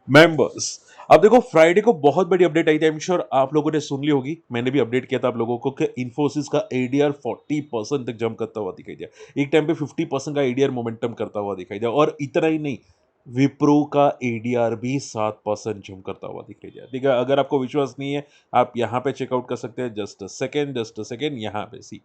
Members. अब देखो Friday को बहुत बड़ी अपडेट आई थी। आई एम श्योर आप लोगों ने सुन ली होगी, मैंने भी अपडेट किया था आप लोगों को कि इन्फोसिस का एडीआर 40% तक जंप करता हुआ दिखाई दिया। एक टाइम पे 50% का एडीआर मोमेंटम करता हुआ दिखाई दिया, और इतना ही नहीं, विप्रो का एडीआर भी 7% जंप करता हुआ दिखाई दिया। ठीक है, अगर आपको विश्वास नहीं है आप यहाँ पे चेकआउट कर सकते हैं। जस्ट अ सेकेंड, यहाँ पे सी,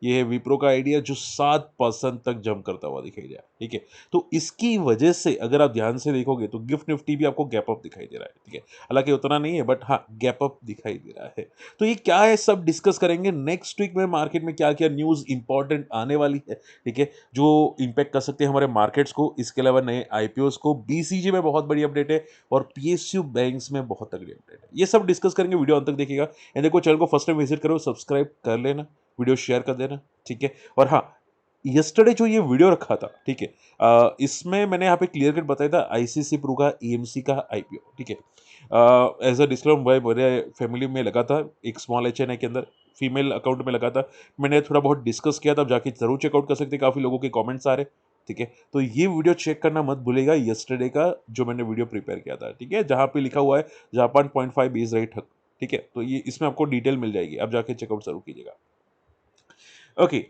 ये है विप्रो का आइडिया जो 7% तक जंप करता हुआ दिखाई दिया। ठीक है, तो इसकी वजह से अगर आप ध्यान से देखोगे तो गिफ्ट निफ्टी भी आपको गैप अप दिखाई दे रहा है। ठीक है, हालांकि उतना नहीं है, बट हाँ गैप अप दिखाई दे रहा है। तो ये क्या है, सब डिस्कस करेंगे नेक्स्ट वीक में मार्केट में क्या क्या न्यूज़ इंपॉर्टेंट आने वाली है। ठीक है, जो इंपैक्ट कर सकते हैं हमारे मार्केट्स को, इसके अलावा नए आईपीओस को, बीसीजी में बहुत बड़ी अपडेट है, और पीएसयू बैंक्स में बहुत तगड़ी अपडेट है। ये सब डिस्कस करेंगे, वीडियो अंत तक देखिएगा। एंड देखो, चैनल को फर्स्ट टाइम विजिट करो, सब्सक्राइब कर लेना, वीडियो शेयर कर देना। ठीक है, और हाँ, यस्टरडे जो ये वीडियो रखा था, ठीक है, इसमें मैंने यहाँ पे क्लियर कट बताया था आईसीसी प्रू का ईएमसी का आईपीओ। ठीक है, एज अ डिस्क्लेमर, भाई मेरे फैमिली में लगा था, एक स्मॉल एचएनआई के अंदर फीमेल अकाउंट में लगा था। मैंने थोड़ा बहुत डिस्कस किया था, अब जाके जरूर चेकआउट कर सकते हैं, काफी लोगों के कमेंट्स आ रहे। ठीक है, तो ये वीडियो चेक करना मत भूलेगा, यस्टरडे का जो मैंने वीडियो प्रिपेयर किया था। ठीक है, जहाँ पे लिखा हुआ है जापान 0.5 बेस रेट हक। ठीक है, तो ये इसमें आपको डिटेल मिल जाएगी, आप जाके चेकआउट जरूर कीजिएगा। ओके,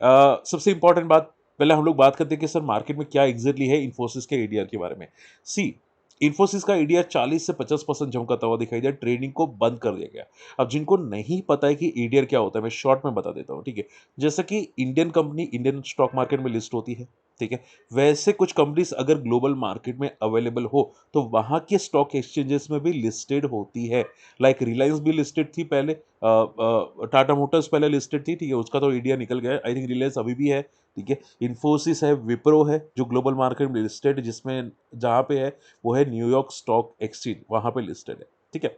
सबसे इंपॉर्टेंट बात, पहले हम लोग बात करते हैं कि सर मार्केट में क्या एग्जैक्टली है इन्फोसिस के एडीआर के बारे में। सी, इन्फोसिस का एडीआर 40 से 50% झमकाता हुआ दिखाई दिया, ट्रेडिंग को बंद कर दिया गया। अब जिनको नहीं पता है कि एडीआर क्या होता है, मैं शॉर्ट में बता देता हूँ। ठीक है, जैसे कि Indian company Indian stock market में लिस्ट होती है। ठीक है, वैसे कुछ कंपनीज अगर ग्लोबल मार्केट में अवेलेबल हो तो वहां के स्टॉक एक्सचेंजेस में भी लिस्टेड होती है। लाइक रिलायंस भी लिस्टेड थी पहले, टाटा मोटर्स पहले लिस्टेड थी। ठीक है, उसका तो इंडिया निकल गया है, आई थिंक रिलायंस अभी भी है। ठीक है, इन्फोसिस है, विप्रो है जो ग्लोबल मार्केट में लिस्टेड, जिसमें जहाँ पे है वो है न्यूयॉर्क स्टॉक एक्सचेंज, वहाँ पे लिस्टेड है। ठीक है,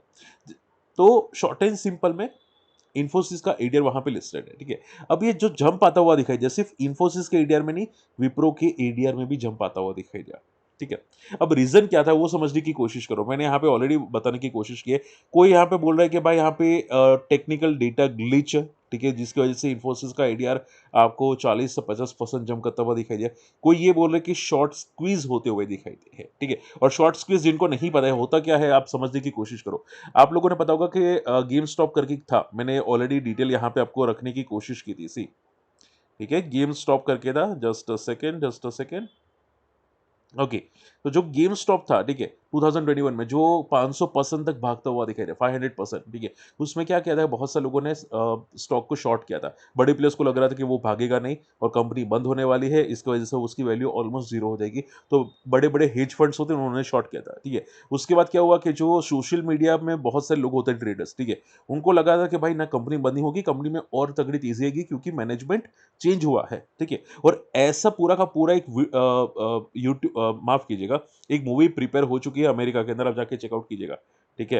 तो शॉर्ट एंड सिंपल में इन्फोसिस का एडीआर वहां पे लिस्टेड है। ठीक है, अब ये जो जंप आता हुआ दिखाई दिया, सिर्फ इन्फोसिस के एडीआर में नहीं, विप्रो के एडीआर में भी जंप आता हुआ दिखाई दिया। ठीक है, अब रीजन क्या था वो समझने की कोशिश करो, मैंने यहाँ पे ऑलरेडी बताने की कोशिश की है। कोई यहाँ पे बोल रहा है कि भाई यहाँ पे टेक्निकल डेटा ग्लिच है। ठीक है, जिसकी वजह से इन्फोसिस का एडीआर आपको 40 से 50% जंप करता हुआ दिखाई दिया। कोई ये बोल रहा है कि शॉर्ट स्क्वीज होते हुए दिखाई दे है। ठीक है, और शॉर्ट स्क्वीज जिनको नहीं पता है होता क्या है, आप समझने की कोशिश करो। आप लोगों ने पता होगा कि गेम स्टॉप करके था, मैंने ऑलरेडी डिटेल यहाँ पे आपको रखने की कोशिश की थी। सी, ठीक है, गेम स्टॉप करके था, जस्ट अ सेकेंड। ओके, तो जो गेम स्टॉप था, ठीक है, 2021 में जो 500% तक भागता हुआ दिखाई दिया, 500%। ठीक है, उसमें क्या किया था, बहुत सारे लोगों ने स्टॉक को शॉर्ट किया था। बड़े प्लेयर्स को लग रहा था कि वो भागेगा नहीं और कंपनी बंद होने वाली है, इसकी वजह से उसकी वैल्यू ऑलमोस्ट जीरो हो जाएगी। तो बड़े बड़े हेज फंड्स होते हैं, उन्होंने शॉर्ट किया था। ठीक है, उसके बाद क्या हुआ कि जो सोशल मीडिया में बहुत सारे लोग होते हैं ट्रेडर्स, ठीक है, उनको लगा था कि भाई ना कंपनी बंद नहीं होगी, कंपनी में और तगड़ी तेजी आएगी क्योंकि मैनेजमेंट चेंज हुआ है। ठीक है, और ऐसा पूरा का पूरा एक यूट्यूब, माफ कीजिएगा, एक मूवी प्रिपेयर हो चुकी है अमेरिका के अंदर, आप जाके चेकआउट कीजिएगा। ठीक है,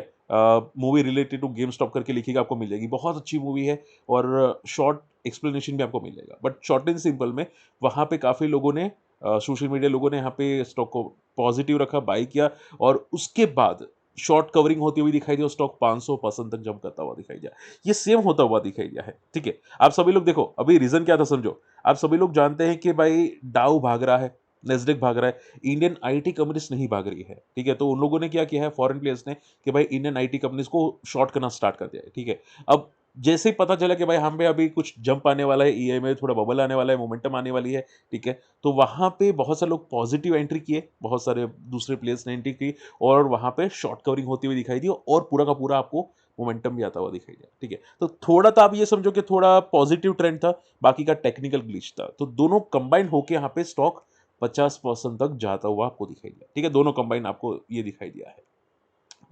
movie related to game stop करके लिखिएगा, आपको मिल जाएगी, बहुत अच्छी मूवी है, और शॉर्ट एक्सप्लेनेशन भी आपको मिल जाएगा। बट शॉर्ट एंड सिंपल में वहां पे काफी लोगों ने, सोशल मीडिया लोगों ने यहाँ पे स्टॉक को पॉजिटिव रखा, बाई किया, और उसके बाद शॉर्ट कवरिंग होती हुई दिखाई दी और स्टॉक 500% तक जंप करता हुआ दिखाई दिया। ये सेम होता हुआ दिखाई दिया है। ठीक है, आप सभी लोग देखो, अभी रीजन क्या था समझो। आप सभी लोग जानते हैं कि भाई डाउ भाग रहा है, नेस्डेक भाग रहा है, इंडियन आईटी कंपनीज नहीं भाग रही है। ठीक है, तो उन लोगों ने क्या किया है, फॉरेन प्लेयर्स ने, कि भाई इंडियन आईटी कंपनीज को शॉर्ट करना स्टार्ट कर दिया है। ठीक है, अब जैसे ही पता चला कि भाई हम पे अभी कुछ जंप आने वाला है, ईआई में थोड़ा बबल आने वाला है, मोमेंटम आने वाली है। ठीक है, तो वहां पे बहुत सारे लोग पॉजिटिव एंट्री किए, बहुत सारे दूसरे प्लेयर्स ने एंट्री की, और वहां पे शॉर्ट कवरिंग होती हुई दिखाई दी, और पूरा का पूरा आपको मोमेंटम भी आता हुआ दिखाई दिया। ठीक है, तो थोड़ा तो आप ये समझो कि थोड़ा पॉजिटिव ट्रेंड था, बाकी का टेक्निकल ग्लिच था, तो दोनों कंबाइन होके यहाँ पे स्टॉक 50% तक जाता हुआ आपको दिखाई दिया। ठीक है, दोनों कंबाइन आपको ये दिखाई दिया है।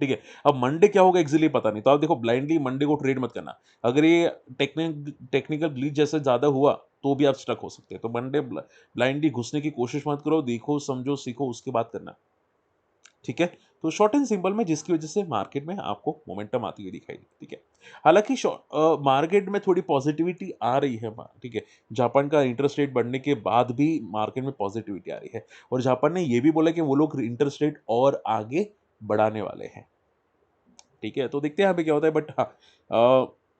ठीक है, अब मंडे क्या होगा एक्चुअली पता नहीं, तो आप देखो ब्लाइंडली मंडे को ट्रेड मत करना। अगर ये टेक्निकल ग्लिच जैसे ज्यादा हुआ तो भी आप स्टक हो सकते हैं, तो मंडे ब्लाइंडली घुसने की कोशिश मत करो, देखो समझो सीखो उसके बाद करना। ठीक है, तो शॉर्ट एंड सिंपल में जिसकी वजह से मार्केट में आपको मोमेंटम आती हुई दिखाई दी। ठीक है, हालांकि मार्केट में थोड़ी पॉजिटिविटी आ रही है। ठीक है, जापान का इंटरेस्ट रेट बढ़ने के बाद भी मार्केट में पॉजिटिविटी आ रही है, और जापान ने यह भी बोला कि वो लोग इंटरेस्ट रेट और आगे बढ़ाने वाले हैं। ठीक है, तो देखते हैं यहाँ पे क्या होता है, बट हाँ,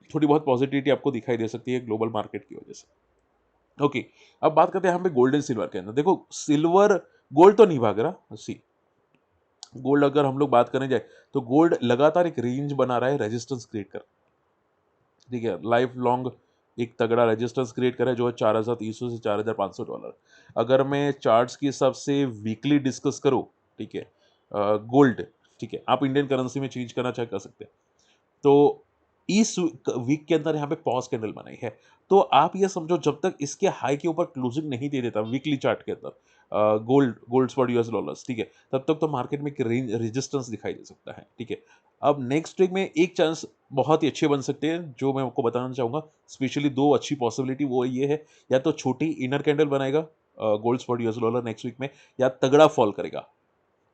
थोड़ी बहुत पॉजिटिविटी आपको दिखाई दे सकती है ग्लोबल मार्केट की वजह से। ओके, अब बात करते हैं यहाँ पे गोल्ड एंड सिल्वर के अंदर। देखो सिल्वर, गोल्ड तो नहीं भाग रहा, सी, गोल्ड अगर हम लोग बात करने जाए तो गोल्ड लगातार एक रेंज बना रहा है, रेजिस्टेंस क्रिएट कर, ठीक है, लाइफ लॉन्ग एक तगड़ा रेजिस्टेंस क्रिएट करा है जो है 4,300 से $4,500। अगर मैं चार्ट्स के हिसाब से वीकली डिस्कस करूँ, ठीक है, गोल्ड, ठीक है, आप इंडियन करेंसी में चेंज करना चाहे कर सकते हैं। तो इस वीक के अंदर यहाँ पे पॉज कैंडल बनाई है। तो आप ये समझो जब तक इसके हाई के ऊपर क्लोजिंग नहीं दे देता वीकली चार्ट के अंदर गोल्ड फॉर यूएस डॉलर्स, ठीक है, तब तक तो मार्केट में एक रेंज रेजिस्टेंस दिखाई दे सकता है, ठीक है। अब नेक्स्ट वीक में एक चांस बहुत ही अच्छे बन सकते हैं जो मैं आपको बताना चाहूंगा, स्पेशली दो अच्छी पॉसिबिलिटी, वो ये है या तो छोटी इनर कैंडल बनाएगा gold for US dollar next week में, या तगड़ा फॉल करेगा,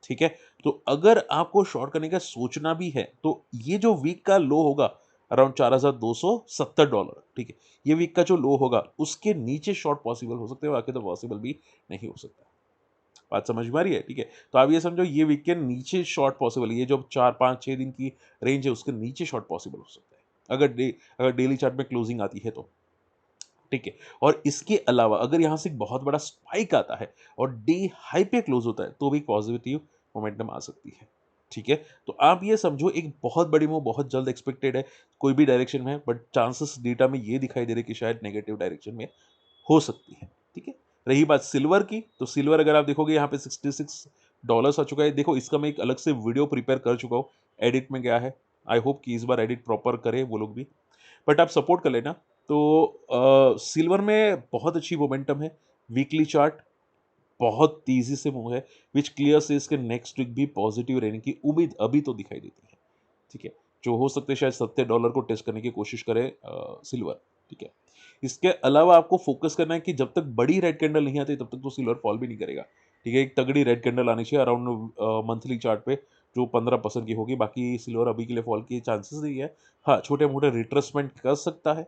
ठीक है। तो अगर आपको शॉर्ट करने का सोचना भी है तो ये जो वीक का लो होगा अराउंड $4,270, ठीक है, ये वीक का जो लो होगा उसके नीचे शॉर्ट पॉसिबल हो सकते हैं, बाकी तो पॉसिबल भी नहीं हो सकता। बात समझ में आ रही है, ठीक है। तो आप ये समझो ये वीक के नीचे शॉर्ट पॉसिबल है, ये जो 4 5 6 दिन की रेंज है उसके नीचे शॉर्ट पॉसिबल हो सकता है, अगर डेली चार्ट में क्लोजिंग आती है तो, ठीक है। और इसके अलावा अगर यहाँ से एक बहुत बड़ा स्पाइक आता है और डे हाई पे क्लोज होता है तो भी पॉजिटिव मोमेंटम आ सकती है, ठीक है। तो आप ये समझो एक बहुत बड़ी मूव बहुत जल्द एक्सपेक्टेड है, कोई भी डायरेक्शन में है, बट चांसेस डेटा में ये दिखाई दे रहे कि शायद नेगेटिव डायरेक्शन में हो सकती है, ठीक है। रही बात सिल्वर की, तो सिल्वर अगर आप देखोगे यहाँ पे $66 आ चुका है। देखो इसका मैं एक अलग से वीडियो प्रिपेयर कर चुका हूँ, एडिट में गया है। आई होप कि इस बार एडिट प्रॉपर करे वो लोग भी, बट आप सपोर्ट कर लेना। तो सिल्वर में बहुत अच्छी मोमेंटम है, वीकली चार्ट बहुत तेजी से मूव है, विच क्लियर से इसके नेक्स्ट वीक भी पॉजिटिव रहने की उम्मीद अभी तो दिखाई देती है, ठीक है। जो हो सकते हैं शायद $70 को टेस्ट करने की कोशिश करे सिल्वर, ठीक है। इसके अलावा आपको फोकस करना है कि जब तक बड़ी रेड कैंडल नहीं आती तब तक तो सिल्वर फॉल भी नहीं करेगा, ठीक है। एक तगड़ी रेड कैंडल आनी चाहिए अराउंड मंथली चार्ट पे जो 15% की होगी, बाकी सिल्वर अभी के लिए फॉल की चांसेस नहीं है। हाँ, छोटे मोटे रिट्रेसमेंट कर सकता है,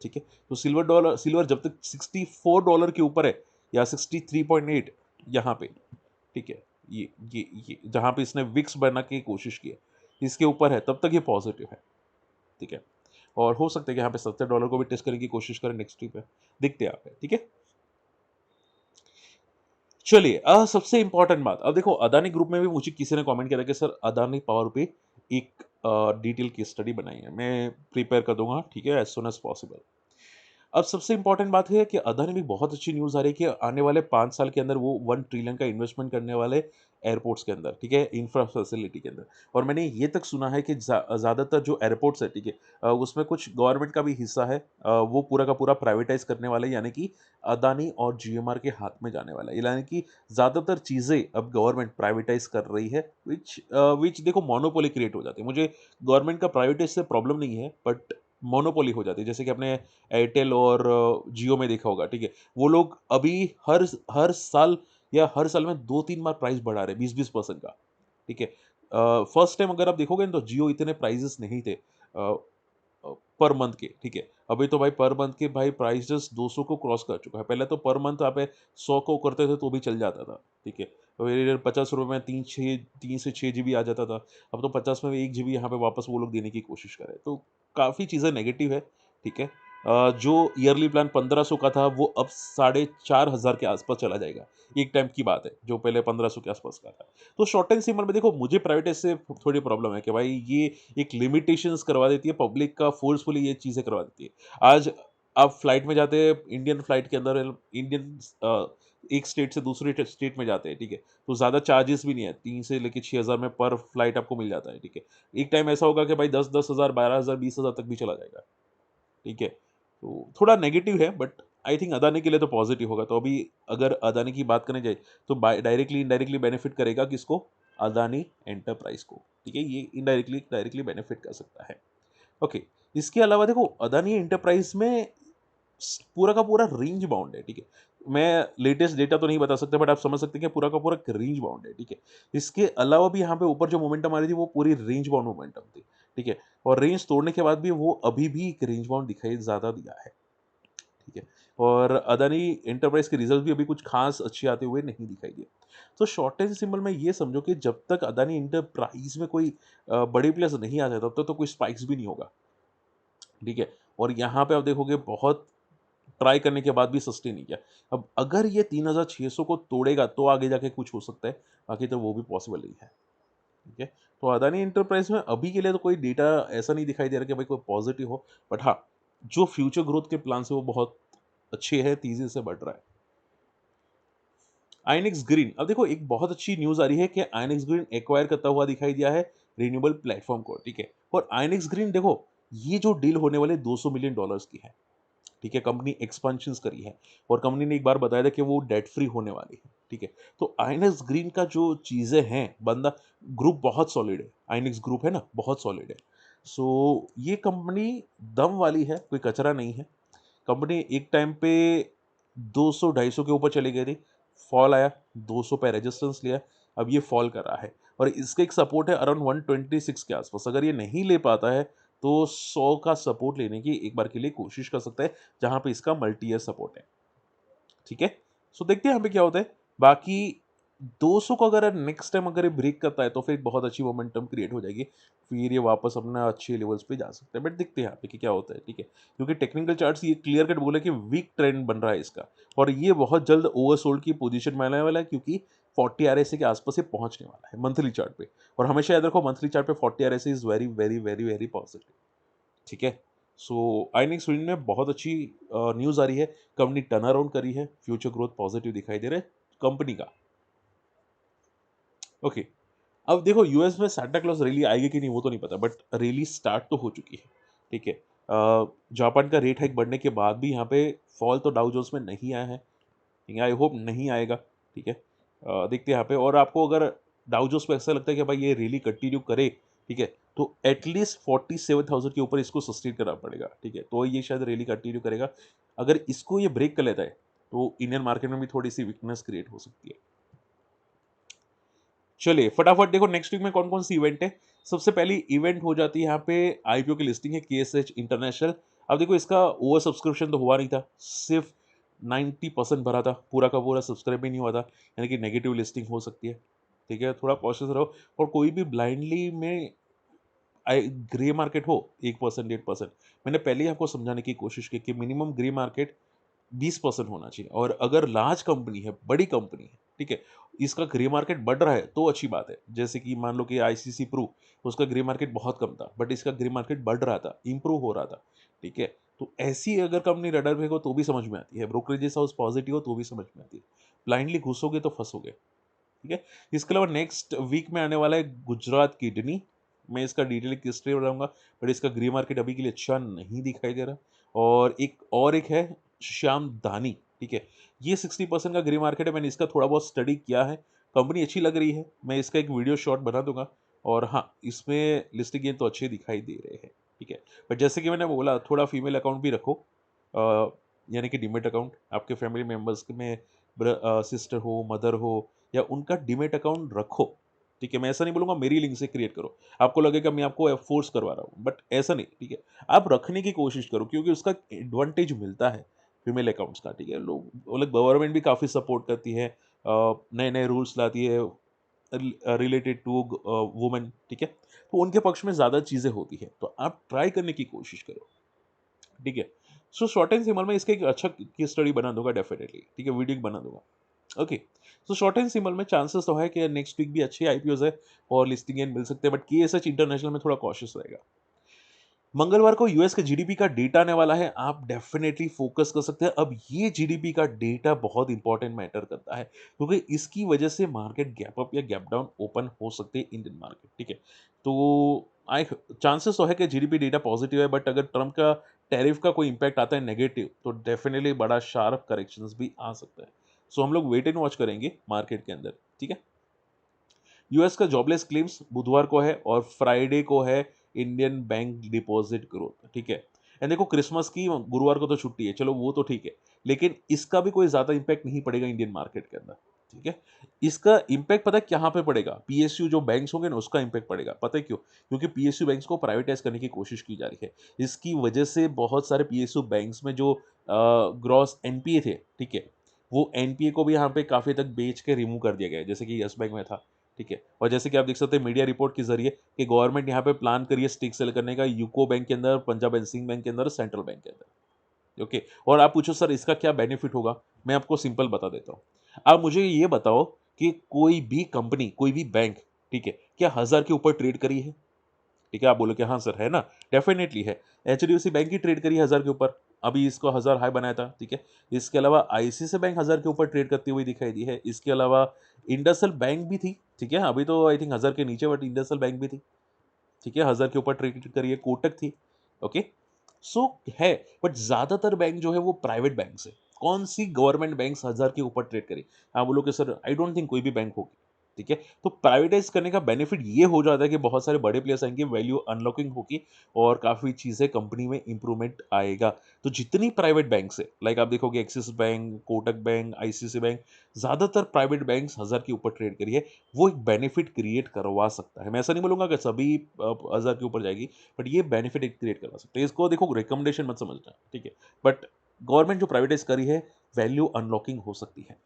ठीक है। तो सिल्वर जब तक $64 के ऊपर है या 63.8 यहाँ पे, ठीक है, ये जहाँ पे इसने विक्स बनने की कोशिश की है इसके ऊपर है तब तक ये पॉजिटिव है, ठीक है। और हो सकता है कि यहाँ पे $70 को भी टेस्ट करने की कोशिश करें नेक्स्ट वीक पे, देखते हैं आप, ठीक है। चलिए सबसे इंपॉर्टेंट बात, अब देखो अदानी ग्रुप में भी मुझे किसी ने कमेंट किया था कि सर अदानी पावर पे एक डिटेल की स्टडी बनाई है, मैं प्रिपेयर कर दूंगा, ठीक है, एज सुन एज पॉसिबल। अब सबसे इंपॉर्टेंट बात है कि अदानी में बहुत अच्छी न्यूज़ आ रही है कि आने वाले 5 साल के अंदर वो 1 ट्रिलियन का इन्वेस्टमेंट करने वाले एयरपोर्ट्स के अंदर, ठीक है, इंफ्रा फैसिलिटी के अंदर। और मैंने ये तक सुना है कि ज़्यादातर जो एयरपोर्ट्स है, ठीक है, उसमें कुछ गवर्नमेंट का भी हिस्सा है, वो पूरा का पूरा प्राइवेटाइज करने वाला है, यानी कि अदानी और जीएमआर के हाथ में जाने वाला है, यानी कि ज़्यादातर चीज़ें अब गवर्नमेंट प्राइवेटाइज कर रही है, विच देखो मोनोपोली क्रिएट हो जाती है। मुझे गवर्नमेंट का प्राइवेटाइज से प्रॉब्लम नहीं है, बट मोनोपोली हो जाती है, जैसे कि अपने एयरटेल और जियो में देखा होगा, ठीक है। वो लोग अभी हर हर साल या हर साल में 2-3 बार प्राइस बढ़ा रहे हैं 20-20% का, ठीक है। फर्स्ट टाइम अगर आप देखोगे ना तो जियो इतने प्राइसेस नहीं थे पर मंथ के, ठीक है। अभी तो भाई पर मंथ के भाई प्राइसेस 200 को क्रॉस कर चुका है। पहले तो पर मंथ आप 100 को करते थे तो भी चल जाता था, ठीक है। फिर ₹50 में 3 से 6 जीबी आ जाता था। अब तो 50 में 1 जीबी यहाँ पे वापस वो लोग देने की कोशिश कर रहे हैं। तो काफ़ी चीज़ें नेगेटिव है, ठीक है। जो ईयरली प्लान 1500 का था वो अब 4500 के आसपास चला जाएगा। एक टाइम की बात है, जो पहले 1500 के आसपास का था। तो शॉर्ट टर्म सिमर में देखो मुझे प्राइवेटाइज से थोड़ी प्रॉब्लम है कि भाई ये एक लिमिटेशंस करवा देती है, पब्लिक का फोर्सफुली ये चीज़ें करवा देती है। आज आप फ्लाइट में जाते हैं, इंडियन फ्लाइट के अंदर इंडियन एक स्टेट से दूसरे स्टेट में जाते हैं, ठीक है। तो ज़्यादा चार्जेस भी नहीं है, 3 से लेके 6000 में पर फ्लाइट आपको मिल जाता है, ठीक है। एक टाइम ऐसा होगा कि भाई 10-10 हज़ार, 12,000, 20,000 तक भी चला जाएगा, ठीक है। तो थोड़ा नेगेटिव है, बट आई थिंक अदानी के लिए तो पॉजिटिव होगा। तो अभी अगर अदानी की बात करने जाए तो डायरेक्टली इनडायरेक्टली बेनिफिट करेगा किसको? अदानी एंटरप्राइज को, ठीक है। ये इनडायरेक्टली डायरेक्टली बेनिफिट कर सकता है, ओके। इसके अलावा देखो अदानी एंटरप्राइज में पूरा का पूरा रेंज बाउंड है, ठीक है। मैं लेटेस्ट डेटा तो नहीं बता सकता, बट आप समझ सकते हैं कि पूरा का पूरा रेंज बाउंड है, ठीक है। इसके अलावा भी यहाँ पे ऊपर जो मोमेंटम आ रही थी वो पूरी रेंज बाउंड मोमेंटम थी, ठीक है। और रेंज तोड़ने के बाद भी वो अभी भी एक रेंज बाउंड दिखाई ज़्यादा दिया है, ठीक है। और अदानी एंटरप्राइज के रिजल्ट भी अभी कुछ खास अच्छे आते हुए नहीं दिखाई दिए। तो शॉर्ट टर्म सिंबल में ये समझो कि जब तक अदानी एंटरप्राइज में कोई बड़े प्लेयर्स नहीं आ जाता तब तक तो कोई स्पाइक्स भी नहीं होगा, ठीक है। और यहाँ पे आप देखोगे बहुत ट्राई करने के बाद भी सस्टेन नहीं किया। अब अगर ये 3600 को तोड़ेगा तो आगे जाके कुछ हो सकता है, बाकी तो वो भी पॉसिबल नहीं है। ठीक है। तो अदानी एंटरप्राइज में अभी के लिए तो कोई डेटा ऐसा नहीं दिखाई दे रहा कि भाई कोई पॉजिटिव हो, बट हाँ, जो फ्यूचर ग्रोथ के प्लान है वो बहुत अच्छे हैं, तेजी से बढ़ रहा है। आइनिक्स ग्रीन, अब देखो एक बहुत अच्छी न्यूज़ आ रही है कि आइनिक्स ग्रीन एक्वायर करता हुआ दिखाई दिया है रिन्यूएबल प्लेटफॉर्म को, ठीक है। और आइनिक्स ग्रीन देखो, ये जो डील होने वाले $200 मिलियन की है, ठीक है। कंपनी एक्सपेंशंस करी है और कंपनी ने एक बार बताया था कि वो डेट फ्री होने वाली है, ठीक है। तो आइनिक्स ग्रीन का जो चीज़ें हैं, बंदा ग्रुप बहुत सॉलिड है, आइनिक्स ग्रुप है ना, बहुत सॉलिड है। सो ये कंपनी दम वाली है, कोई कचरा नहीं है। कंपनी एक टाइम पे 200-250 के ऊपर चली गई थी, फॉल आया, 200 पे रेजिस्टेंस लिया, अब ये फॉल कर रहा है और इसका एक सपोर्ट है अराउंड 126 के आसपास। अगर ये नहीं ले पाता है तो 100 का सपोर्ट लेने की एक बार के लिए कोशिश कर सकता है, जहाँ पे इसका मल्टी ईयर सपोर्ट है, ठीक है। सो देखते हैं यहाँ पे क्या होता है। बाकी 200 को अगर नेक्स्ट टाइम अगर ये ब्रेक करता है तो फिर बहुत अच्छी मोमेंटम क्रिएट हो जाएगी, फिर ये वापस अपना अच्छे लेवल्स पे जा सकता है। बट देखते हैं यहाँ पे कि क्या होता है, ठीक है। क्योंकि टेक्निकल चार्ट्स ये क्लियर कट बोले कि वीक ट्रेंड बन रहा है इसका और ये बहुत जल्द ओवरसोल्ड की पोजीशन में आने वाला है, क्योंकि 40 आरएसए के आसपास ये पहुंचने वाला है मंथली चार्ट पे। और हमेशा याद रखो, मंथली चार्ट पे 40 RSA is very very very very positive, ठीक है। सो आइनिक्स विंड में बहुत अच्छी न्यूज़ आ रही है, कंपनी टर्न अराउंड करी है, फ्यूचर ग्रोथ पॉजिटिव दिखाई दे रहा है कंपनी का। ओके, अब देखो यूएस में सांता क्लॉज रैली आएगी कि नहीं वो तो नहीं पता, बट रैली स्टार्ट तो हो चुकी है, ठीक है। जापान का रेट हाइक बढ़ने के बाद भी यहाँ पे फॉल तो डाउ जोन्स में नहीं आया है, ठीक है। आई होप नहीं आएगा, ठीक है। देखते हैं यहाँ पे। और आपको अगर डाउ जोन्स पे ऐसा लगता है कि भाई ये रैली कंटिन्यू करे, ठीक है, तो एटलीस्ट 47,000 के ऊपर इसको सस्टेन करना पड़ेगा, ठीक है। तो ये शायद रैली कंटिन्यू करेगा। अगर इसको ये ब्रेक कर लेता है तो इंडियन मार्केट में भी थोड़ी सी वीकनेस क्रिएट हो सकती है। चलिए फटाफट देखो नेक्स्ट वीक में कौन कौन सी इवेंट है। सबसे पहली इवेंट हो जाती है यहाँ पे, आईपीओ की लिस्टिंग है, केएसएच इंटरनेशनल। अब देखो इसका ओवर सब्सक्रिप्शन तो हुआ नहीं था, सिर्फ 90% भरा था, पूरा का पूरा सब्सक्राइब भी नहीं हुआ था, यानी कि नेगेटिव लिस्टिंग हो सकती है, ठीक है। थोड़ा कॉशियस रहो और कोई भी ब्लाइंडली में ग्रे मार्केट हो 1% 1%, मैंने पहले ही आपको समझाने की कोशिश की कि मिनिमम ग्रे मार्केट 20% होना चाहिए। और अगर लार्ज कंपनी है, बड़ी कंपनी है, ठीक है, इसका ग्रे मार्केट बढ़ रहा है तो अच्छी बात है। जैसे कि मान लो कि आईसीसी प्रू, उसका ग्रे मार्केट बहुत कम था बट इसका ग्रे मार्केट बढ़ रहा था, इंप्रूव हो रहा था, ठीक है। तो ऐसी अगर कंपनी रडार पे हो तो भी समझ में आती है, ब्रोकरेजेस हाउस पॉजिटिव हो तो भी समझ में आती है। ब्लाइंडली घुसोगे तो फंसोगे, ठीक है। इसके अलावा नेक्स्ट वीक में आने वाला है गुजरात किडनी, मैं इसका डिटेल हिस्ट्री बताऊंगा, बट इसका ग्रे मार्केट अभी के लिए अच्छा नहीं दिखाई दे रहा। और एक है श्याम धानी, ठीक है। ये 60% का ग्रे मार्केट है, मैंने इसका थोड़ा बहुत स्टडी किया है, कंपनी अच्छी लग रही है, मैं इसका एक वीडियो शॉर्ट बना दूंगा। और हाँ, इसमें लिस्टिंग गेन तो अच्छे दिखाई दे रहे हैं, ठीक है। बट जैसे कि मैंने बोला, थोड़ा फीमेल अकाउंट भी रखो, यानी कि डिमेट अकाउंट आपके फैमिली मेम्बर्स में, सिस्टर हो, मदर हो, या उनका डिमेट अकाउंट रखो, ठीक है। मैं ऐसा नहीं बोलूंगा मेरी लिंक से क्रिएट करो, आपको लगेगा मैं आपको फोर्स करवा रहा हूँ, बट ऐसा नहीं, ठीक है। आप रखने की कोशिश करो क्योंकि उसका एडवांटेज मिलता है फीमेल अकाउंट्स का, ठीक है। लोग मतलब गवर्नमेंट भी काफ़ी सपोर्ट करती है, नए नए रूल्स लाती है रिलेटेड टू वुमेन, ठीक है। तो उनके पक्ष में ज़्यादा चीज़ें होती है, तो आप ट्राई करने की कोशिश करो, ठीक है। सो शॉर्ट एंड सिंपल में इसका एक अच्छा केस स्टडी बना दूंगा डेफिनेटली, ठीक है, वीडियो बना दूंगा। Okay, so short and simple में चांसेस तो है कि नेक्स्ट वीक भी अच्छे आईपीओज है और लिस्टिंग गेन मिल सकते हैं, बट केएसएच इंटरनेशनल में थोड़ा कॉशियस रहेगा। मंगलवार को यूएस के जीडीपी का डेटा आने वाला है, आप डेफिनेटली फोकस कर सकते हैं। अब ये जीडीपी का डेटा बहुत इंपॉर्टेंट मैटर करता है क्योंकि इसकी वजह से मार्केट गैप अप या गैप डाउन ओपन हो सकते हैं इंडियन मार्केट, ठीक है। तो आई चांसेस तो है कि जीडीपी डेटा पॉजिटिव है, बट अगर ट्रम्प का टैरिफ का कोई इंपैक्ट आता है नेगेटिव तो डेफिनेटली बड़ा शार्प करेक्शंस भी आ सकता है। सो हम लोग वेट एंड वॉच करेंगे मार्केट के अंदर, ठीक है। यूएस का जॉबलेस क्लेम्स बुधवार को है और फ्राइडे को है इंडियन बैंक डिपॉजिट ग्रोथ, ठीक है। एंड देखो क्रिसमस की गुरुवार को तो छुट्टी है, चलो वो तो ठीक है, लेकिन इसका भी कोई ज्यादा इंपैक्ट नहीं पड़ेगा इंडियन मार्केट के अंदर, ठीक है। इसका इंपैक्ट पता है कहाँ पे पड़ेगा, पीएसयू जो बैंक्स होंगे ना उसका इंपैक्ट पड़ेगा। पता है क्यों? क्योंकि पीएसयू बैंक्स को प्राइवेटाइज करने की कोशिश की जा रही है। इसकी वजह से बहुत सारे पीएसयू बैंक्स में जो ग्रॉस एनपीए थे, ठीक है, वो एनपीए को भी यहाँ पे काफी तक बेच के रिमूव कर दिया गया है, जैसे कि यस बैंक में था, ठीक है। और जैसे कि आप देख सकते हैं मीडिया रिपोर्ट के जरिए कि गवर्नमेंट यहाँ पे प्लान करिए स्टिक सेल करने का यूको बैंक के अंदर, पंजाब एंड सिंध बैंक के अंदर, सेंट्रल बैंक के अंदर, ओके। और आप पूछो सर इसका क्या बेनिफिट होगा, मैं आपको सिंपल बता देता हूँ। आप मुझे ये बताओ कि कोई भी कंपनी, कोई भी बैंक, ठीक है, क्या 1000 के ऊपर ट्रेड करी है? ठीक है, आप बोलोगे हाँ सर है ना, डेफिनेटली है। एचडीएफसी बैंक ही ट्रेड करी 1000 के ऊपर, अभी इसको 1000 हाई बनाया था। ठीक है, इसके अलावा आईसीआईसीआई बैंक 1000 के ऊपर ट्रेड करती हुई दिखाई दी है। इसके अलावा इंडसइंड बैंक भी थी। ठीक है, अभी तो आई थिंक 1000 के नीचे, बट इंडसइंड बैंक भी थी। ठीक है, 1000 के ऊपर ट्रेड करी है। कोटक थी। ओके, सो है, बट ज्यादातर बैंक जो है वो प्राइवेट बैंक है। कौन सी गवर्नमेंट बैंक 1000 के ऊपर ट्रेड करी? आप बोलोगे सर आई डोंट थिंक कोई भी बैंक होगी। ठीक है, तो प्राइवेटाइज करने का बेनिफिट ये हो जाता है कि बहुत सारे बड़े प्लेयर्स आएंगे, वैल्यू अनलॉकिंग होगी और काफी चीजें कंपनी में इंप्रूवमेंट आएगा। तो जितनी प्राइवेट बैंक्स है, लाइक आप देखोगे axis bank, Kotak bank, ICICI bank, ज्यादातर प्राइवेट बैंक्स 1000 के ऊपर ट्रेड करी है। वो एक बेनिफिट क्रिएट करवा सकता है। मैं ऐसा नहीं बोलूंगा कि सभी 1000 के ऊपर जाएगी, बट ये बेनिफिट एक क्रिएट करवा सकते हैं। इसको देखो, रिकमेंडेशन मत समझना। ठीक है, बट गवर्नमेंट जो प्राइवेटाइज करी है, वैल्यू अनलॉकिंग हो सकती है।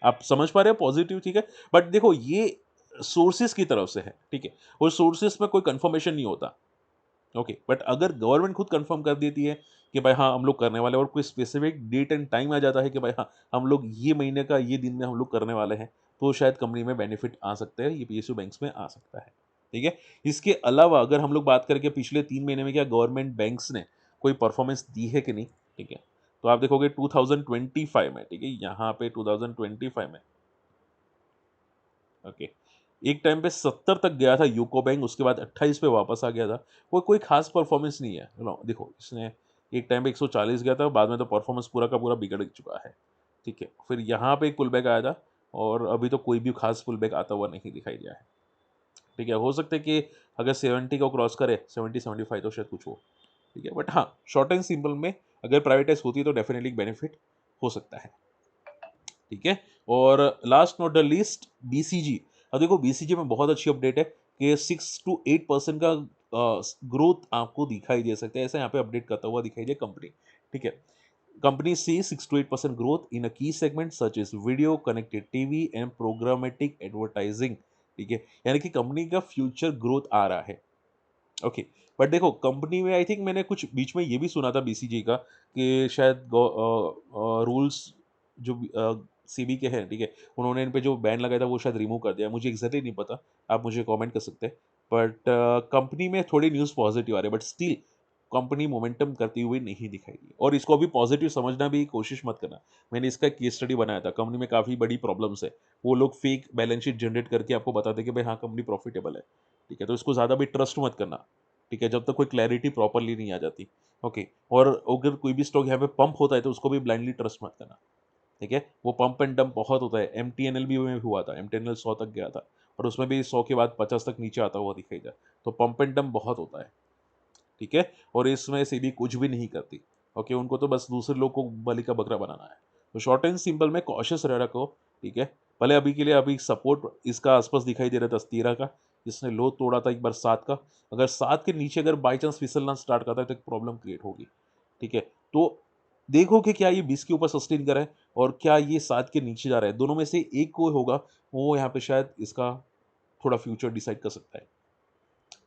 आप समझ पा रहे हो पॉजिटिव? ठीक है, बट देखो ये सोर्सेस की तरफ से है। ठीक है, और सोर्सेस में कोई कंफर्मेशन नहीं होता। ओके, बट अगर गवर्नमेंट खुद कंफर्म कर देती है कि भाई हाँ हम लोग करने वाले हैं, और कोई स्पेसिफिक डेट एंड टाइम आ जाता है कि भाई हाँ हम लोग ये महीने का ये दिन में हम लोग करने वाले हैं, तो शायद कंपनी में बेनिफिट आ सकता है, ये पीएसयू बैंक्स में आ सकता है। ठीक है, इसके अलावा अगर हम लोग बात करें कि पिछले 3 महीने में क्या गवर्नमेंट बैंक्स ने कोई परफॉर्मेंस दी है कि नहीं, ठीक है, तो आप देखोगे 2025 में, ठीक है, यहाँ पे 2025 में, ओके, एक टाइम पे 70 तक गया था यूको बैंक, उसके बाद 28 पे वापस आ गया था। कोई कोई खास परफॉर्मेंस नहीं है। देखो इसने एक टाइम पे 140 गया था, बाद में तो परफॉर्मेंस पूरा का पूरा बिगड़ चुका है। ठीक है, फिर यहाँ पे एक पुल बैक आया था, और अभी तो कोई भी खास पुल बैक आता हुआ नहीं दिखाई दिया है। ठीक है, हो सकता है कि अगर 70 को क्रॉस करे, 70-75, तो शायद कुछ हो। ठीक है, बट हाँ, शॉर्ट एंड सिंपल में अगर प्राइवेटाइज होती है तो डेफिनेटली बेनिफिट हो सकता है। ठीक है, और last not the least, BCG. अब देखो बीसीजी में बहुत अच्छी अपडेट है कि 6 to 8% का ग्रोथ आपको दिखाई दे सकता है, ऐसा यहाँ पे अपडेट करता हुआ दिखाई दे कंपनी। ठीक है, company see 6 to 8% growth in a key segment such as video, connected TV and programmatic advertising. ठीक है, यानी कि कंपनी का फ्यूचर ग्रोथ आ रहा है। ओके, बट देखो कंपनी में आई थिंक मैंने कुछ बीच में ये भी सुना था बीसीजी का कि शायद रूल्स जो सीबी के हैं, ठीक है, उन्होंने इन पे जो बैन लगाया था वो शायद रिमूव कर दिया। मुझे एग्जैक्टली नहीं पता, आप मुझे कमेंट कर सकते हैं। बट कंपनी में थोड़ी न्यूज़ पॉजिटिव आ रही है, बट स्टिल कंपनी मोमेंटम करती हुई नहीं दिखाई दी, और इसको अभी पॉजिटिव समझना भी कोशिश मत करना। मैंने इसका केस स्टडी बनाया था। कंपनी में काफ़ी बड़ी प्रॉब्लम्स है। वो लोग फेक बैलेंस शीट जनरेट करके आपको बताते कि भाई हाँ कंपनी प्रॉफिटेबल है। ठीक है, तो इसको ज़्यादा भी ट्रस्ट मत करना। ठीक है, जब तक कोई क्लैरिटी प्रॉपरली नहीं आ जाती। ओके, और अगर कोई भी स्टॉक यहाँ पे पंप होता है तो उसको भी ब्लाइंडली ट्रस्ट मत करना। ठीक है, वो पंप एंड डंप बहुत होता है। एमटीएनएल भी में हुआ था, एमटीएनएल 100 तक गया था, और उसमें भी 100 के बाद 50 तक नीचे आता हुआ दिखाई दिया। तो पंप एंड डंप बहुत होता है। ठीक है, और इसमें सेबी कुछ भी नहीं करती। ओके, उनको तो बस दूसरे लोग को बलि का बकरा बनाना है। तो शॉर्ट एंड सिंपल में कॉशियस रह रखो। ठीक है, भले अभी के लिए अभी सपोर्ट इसका आसपास दिखाई दे रहा था 13 का, इसने लो तोड़ा था एक बार 7 का। अगर 7 के नीचे अगर बाई चांस फिसलना स्टार्ट करता है तो एक प्रॉब्लम क्रिएट होगी। ठीक है, तो देखो कि क्या ये 20 के ऊपर सस्टेन कर रहा है, और क्या ये 7 के नीचे जा रहा है। दोनों में से एक कोई होगा, वो यहाँ पे शायद इसका थोड़ा फ्यूचर डिसाइड कर सकता है।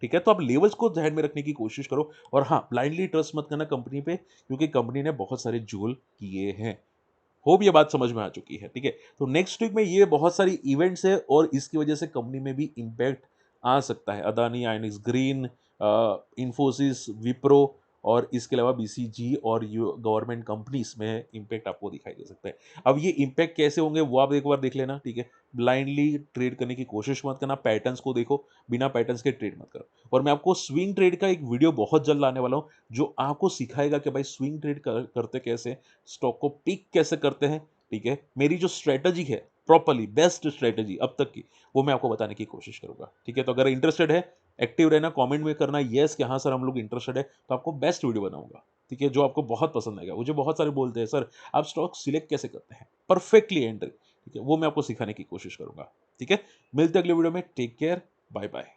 ठीक है, तो आप लेवल्स को ध्यान में रखने की कोशिश करो, और हाँ ब्लाइंडली ट्रस्ट मत करना कंपनी पे, क्योंकि कंपनी ने बहुत सारे जुगल किए हैं। होप ये बात समझ में आ चुकी है। ठीक है, तो नेक्स्ट वीक में ये बहुत सारी इवेंट्स है, और इसकी वजह से कंपनी में भी इम्पैक्ट आ सकता है। अदानी आयनिक्स ग्रीन, इंफोसिस, विप्रो, और इसके अलावा बीसीजी और गवर्नमेंट कंपनीज में इम्पैक्ट आपको दिखाई दे सकता है। अब ये इम्पैक्ट कैसे होंगे वो आप एक बार देख लेना। ठीक है, ब्लाइंडली ट्रेड करने की कोशिश मत करना, पैटर्न्स को देखो, बिना पैटर्न्स के ट्रेड मत करो। और मैं आपको स्विंग ट्रेड का एक वीडियो बहुत जल्द लाने वाला हूँ, जो आपको सिखाएगा कि भाई स्विंग ट्रेड करते कैसे, स्टॉक को पिक कैसे करते हैं। ठीक है, मेरी जो स्ट्रेटजी है प्रॉपरली बेस्ट स्ट्रेटजी अब तक की, वो मैं आपको बताने की कोशिश करूंगा। ठीक है, तो अगर इंटरेस्टेड है, एक्टिव रहना, कमेंट में करना यस कि हाँ सर हम लोग इंटरेस्टेड है, तो आपको बेस्ट वीडियो बनाऊंगा। ठीक है, जो आपको बहुत पसंद आएगा। मुझे बहुत सारे बोलते हैं सर आप स्टॉक सिलेक्ट कैसे करते हैं परफेक्टली एंट्री। ठीक है, वो मैं आपको सिखाने की कोशिश करूंगा। ठीक है, मिलते हैं अगले वीडियो में। Take care, bye bye.